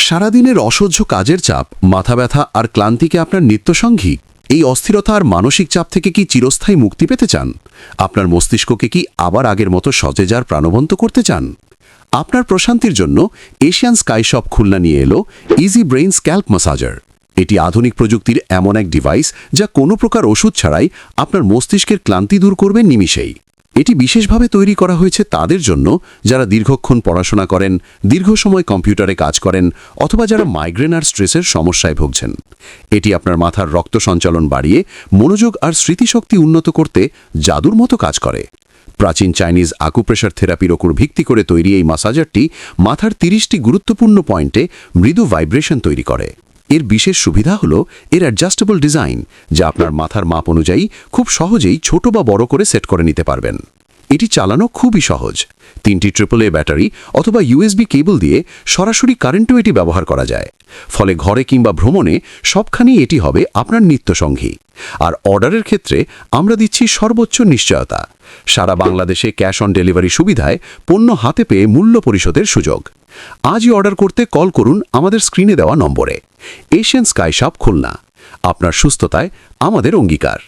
সারাদিনের অসহ্য কাজের চাপ, মাথা ব্যথা আর ক্লান্তিকে আপনার নিত্যসঙ্গী? এই অস্থিরতা আর মানসিক চাপ থেকে কি চিরস্থায়ী মুক্তি পেতে চান? আপনার মস্তিষ্ককে কি আবার আগের মতো সতেজ আর প্রাণবন্ত করতে চান? আপনার প্রশান্তির জন্য এশিয়ান স্কাই শপ খুলনা নিয়ে এলো ইজি ব্রেইন স্ক্যাল্প ম্যাসাজার। এটি আধুনিক প্রযুক্তির এমন এক ডিভাইস যা কোনো প্রকার ওষুধ ছাড়াই আপনার মস্তিষ্কের ক্লান্তি দূর করবে নিমিষেই। এটি বিশেষভাবে তৈরি করা হয়েছে তাদের জন্য যারা দীর্ঘক্ষণ পড়াশোনা করেন, দীর্ঘ সময় কম্পিউটারে কাজ করেন অথবা যারা মাইগ্রেন আর স্ট্রেসের সমস্যায় ভুগছেন। এটি আপনার মাথার রক্ত সঞ্চালন বাড়িয়ে মনোযোগ আর স্মৃতিশক্তি উন্নত করতে জাদুর মতো কাজ করে। প্রাচীন চাইনিজ আকুপ্রেশার থেরাপির ওপর ভিত্তি করে তৈরি এই ম্যাসাজারটি মাথার 30টি গুরুত্বপূর্ণ পয়েন্টে মৃদু ভাইব্রেশন তৈরি করে। এর বিশেষ সুবিধা হলো এর অ্যাডজাস্টেবল ডিজাইন, যা আপনার মাথার মাপ অনুযায়ী খুব সহজেই ছোট বা বড় করে সেট করে নিতে পারবেন। এটি চালানো খুবই সহজ। 3টি AAA ব্যাটারি অথবা USB কেবল দিয়ে সরাসরি কারেন্টও এটি ব্যবহার করা যায়। ফলে ঘরে কিংবা ভ্রমণে সবখানেই এটি হবে আপনার নিত্যসঙ্গী। আর অর্ডারের ক্ষেত্রে আমরা দিচ্ছি সর্বোচ্চ নিশ্চয়তা। সারা বাংলাদেশে ক্যাশ অন ডেলিভারি সুবিধায় পণ্য হাতে পেয়ে মূল্য পরিশোধের সুযোগ। আজই অর্ডার করতে কল করুন আমাদের স্ক্রিনে দেওয়া নম্বরে। Asian sky shop Khulna. আপনার সুস্থতায় আমাদের অঙ্গীকার।